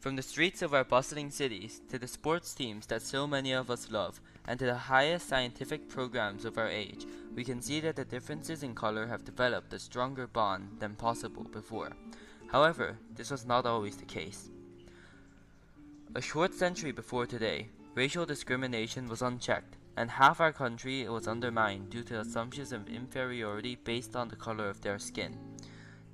From the streets of our bustling cities, to the sports teams that so many of us love, and to the highest scientific programs of our age, we can see that the differences in color have developed a stronger bond than possible before. However, this was not always the case. A short century before today, racial discrimination was unchecked, and half our country was undermined due to assumptions of inferiority based on the color of their skin.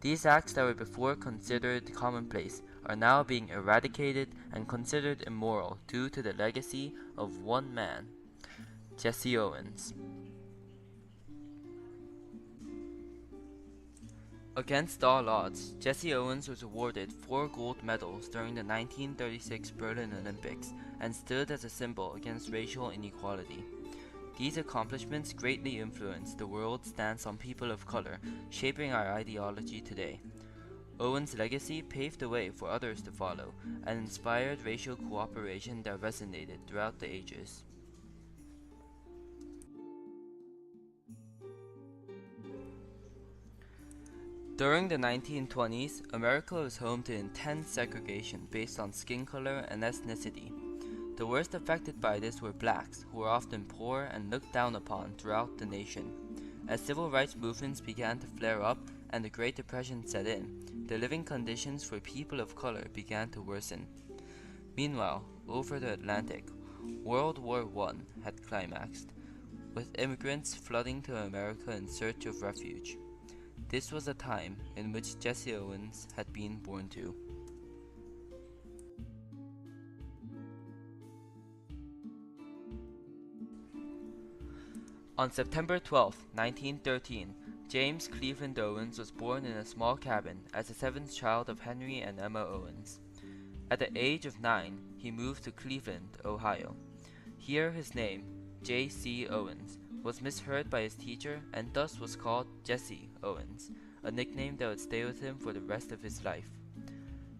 These acts that were before considered commonplace are now being eradicated and considered immoral due to the legacy of one man, Jesse Owens. Against all odds, Jesse Owens was awarded 4 gold medals during the 1936 Berlin Olympics and stood as a symbol against racial inequality. These accomplishments greatly influenced the world's stance on people of color, shaping our ideology today. Owens' legacy paved the way for others to follow and inspired racial cooperation that resonated throughout the ages. During the 1920s, America was home to intense segregation based on skin color and ethnicity. The worst affected by this were blacks, who were often poor and looked down upon throughout the nation. As civil rights movements began to flare up and the Great Depression set in, the living conditions for people of color began to worsen. Meanwhile, over the Atlantic, World War I had climaxed, with immigrants flooding to America in search of refuge. This was a time in which Jesse Owens had been born to. On September 12, 1913, James Cleveland Owens was born in a small cabin as the seventh child of Henry and Emma Owens. At the age of 9, he moved to Cleveland, Ohio. Here his name, J.C. Owens, was misheard by his teacher and thus was called Jesse Owens, a nickname that would stay with him for the rest of his life.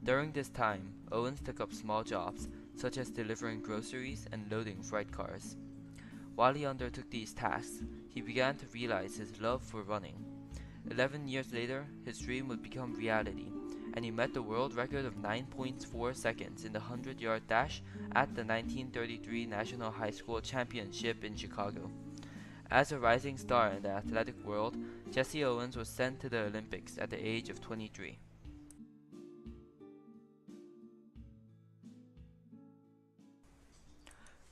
During this time, Owens took up small jobs, such as delivering groceries and loading freight cars. While he undertook these tasks, he began to realize his love for running. 11 years later, his dream would become reality, and he met the world record of 9.4 seconds in the 100-yard dash at the 1933 National High School Championship in Chicago. As a rising star in the athletic world, Jesse Owens was sent to the Olympics at the age of 23.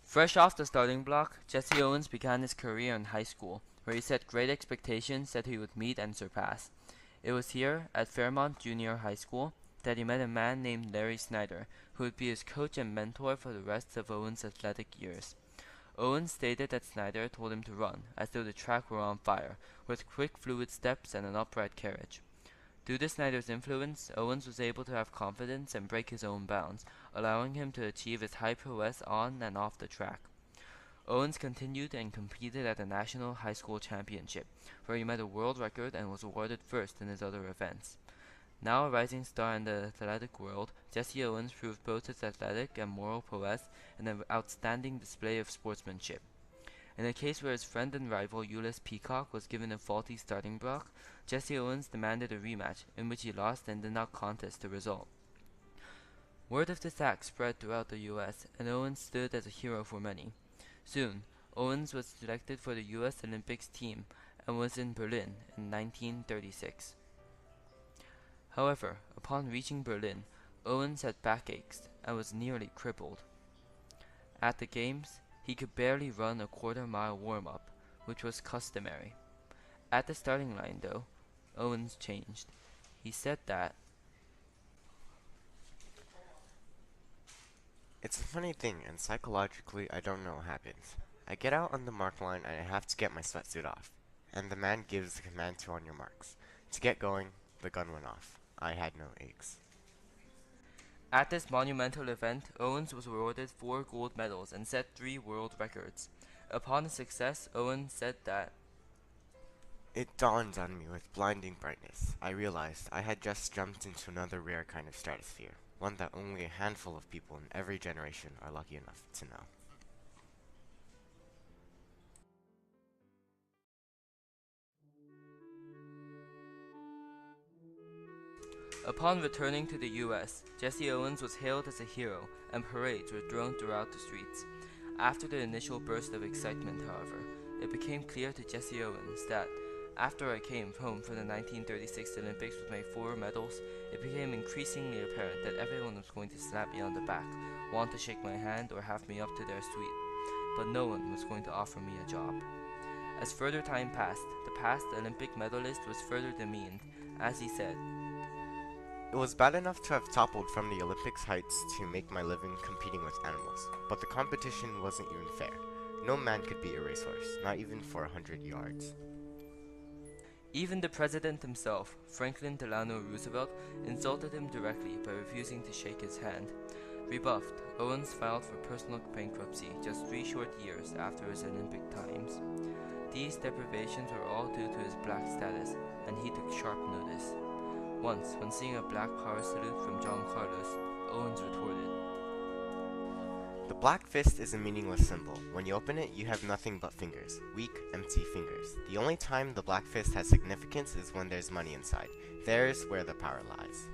Fresh off the starting block, Jesse Owens began his career in high school, where he set great expectations that he would meet and surpass. It was here, at Fairmont Junior High School, that he met a man named Larry Snyder, who would be his coach and mentor for the rest of Owens' athletic years. Owens stated that Snyder told him to run, as though the track were on fire, with quick fluid steps and an upright carriage. Due to Snyder's influence, Owens was able to have confidence and break his own bounds, allowing him to achieve his high prowess on and off the track. Owens continued and competed at the National High School Championship, where he met a world record and was awarded first in his other events. Now a rising star in the athletic world, Jesse Owens proved both his athletic and moral prowess in an outstanding display of sportsmanship. In a case where his friend and rival Ulysses Peacock was given a faulty starting block, Jesse Owens demanded a rematch, in which he lost and did not contest the result. Word of this act spread throughout the U.S., and Owens stood as a hero for many. Soon, Owens was selected for the U.S. Olympics team and was in Berlin in 1936. However, upon reaching Berlin, Owens had backaches and was nearly crippled. At the games, he could barely run a quarter-mile warm-up, which was customary. At the starting line, though, Owens changed. He said that, It's a funny thing, and psychologically, I don't know what happens. I get out on the mark line and I have to get my sweatsuit off. And the man gives the command to on your marks. To get going, the gun went off. I had no aches. at this monumental event, Owens was awarded 4 gold medals and set 3 world records. Upon his success, Owens said that, It dawned on me with blinding brightness. I realized I had just jumped into another rare kind of stratosphere, one that only a handful of people in every generation are lucky enough to know. Upon returning to the US, Jesse Owens was hailed as a hero, and parades were thrown throughout the streets. After the initial burst of excitement, however, it became clear to Jesse Owens that, after I came home from the 1936 Olympics with my 4 medals, it became increasingly apparent that everyone was going to slap me on the back, want to shake my hand, or have me up to their suite, but no one was going to offer me a job. As further time passed, the past Olympic medalist was further demeaned, as he said, It was bad enough to have toppled from the Olympics heights to make my living competing with animals, but the competition wasn't even fair. No man could beat a racehorse, not even for 100 yards. even the president himself, Franklin Delano Roosevelt, insulted him directly by refusing to shake his hand. Rebuffed, Owens filed for personal bankruptcy just 3 short years after his Olympic times. These deprivations were all due to his black status, and he took sharp notice. Once, when seeing a black power salute from John Carlos, Owens retorted, The black fist is a meaningless symbol. When you open it, you have nothing but fingers. Weak, empty fingers. The only time the black fist has significance is when there's money inside. There's where the power lies.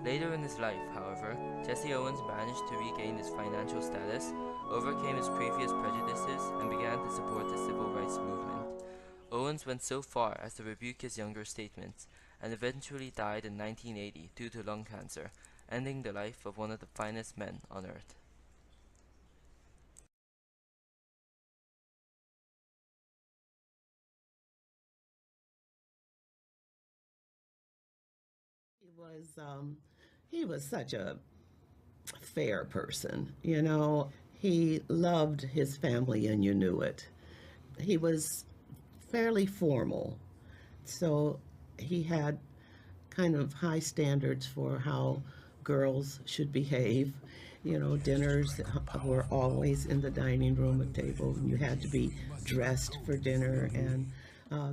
Later in his life, however, Jesse Owens managed to regain his financial status, overcame his previous prejudices, and began to support the civil rights movement. Owens went so far as to rebuke his younger statements, and eventually died in 1980 due to lung cancer, ending the life of one of the finest men on earth. He was um, he was such a fair person, you know. He loved his family and you knew it. He was fairly formal, so he had kind of high standards for how girls should behave. You know, dinners were always in the dining room at table, and you had to be dressed for dinner, and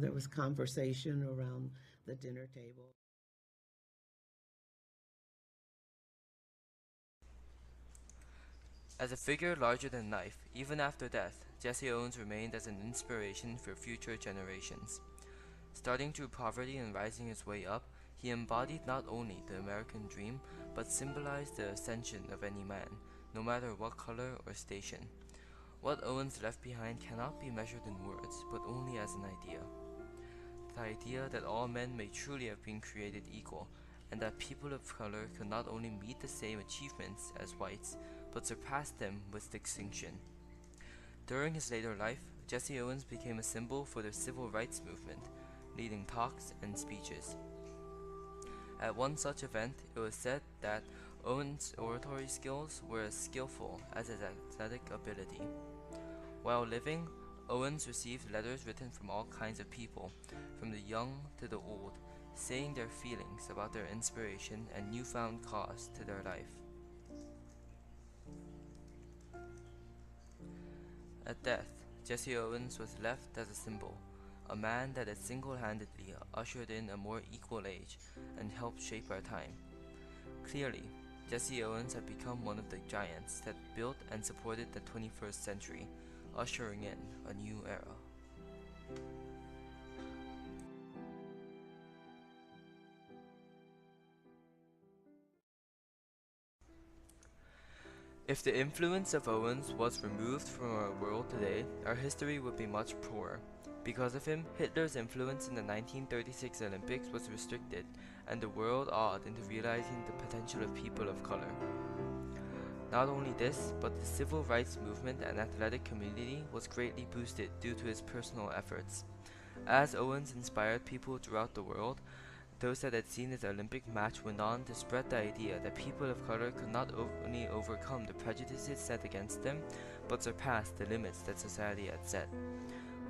there was conversation around the dinner table. As a figure larger than life, even after death, Jesse Owens remained as an inspiration for future generations. Starting through poverty and rising his way up, he embodied not only the American dream, but symbolized the ascension of any man, no matter what color or station. What Owens left behind cannot be measured in words, but only as an idea. The idea that all men may truly have been created equal, and that people of color could not only meet the same achievements as whites, but surpass them with distinction. During his later life, Jesse Owens became a symbol for the civil rights movement, leading talks and speeches. At one such event, it was said that Owens' oratory skills were as skillful as his athletic ability. While living, Owens received letters written from all kinds of people, from the young to the old, saying their feelings about their inspiration and newfound cause to their life. At death, Jesse Owens was left as a symbol, a man that had single-handedly ushered in a more equal age and helped shape our time. Clearly, Jesse Owens had become one of the giants that built and supported the 21st century, ushering in a new era. If the influence of Owens was removed from our world today, our history would be much poorer. Because of him, Hitler's influence in the 1936 Olympics was restricted, and the world awed into realizing the potential of people of color. Not only this, but the civil rights movement and athletic community was greatly boosted due to his personal efforts. As Owens inspired people throughout the world, those that had seen his Olympic match went on to spread the idea that people of color could not only overcome the prejudices set against them, but surpass the limits that society had set.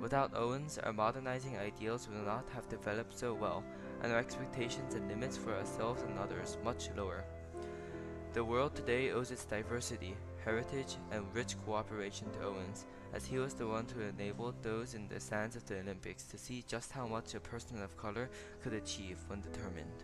Without Owens, our modernizing ideals would not have developed so well, and our expectations and limits for ourselves and others much lower. The world today owes its diversity, heritage, and rich cooperation to Owens, as he was the one who enabled those in the stands of the Olympics to see just how much a person of color could achieve when determined.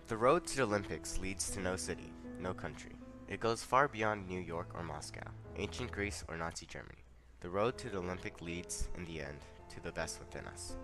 The road to the Olympics leads to no city, no country. It goes far beyond New York or Moscow, ancient Greece or Nazi Germany. The road to the Olympic leads, in the end, to the best within us.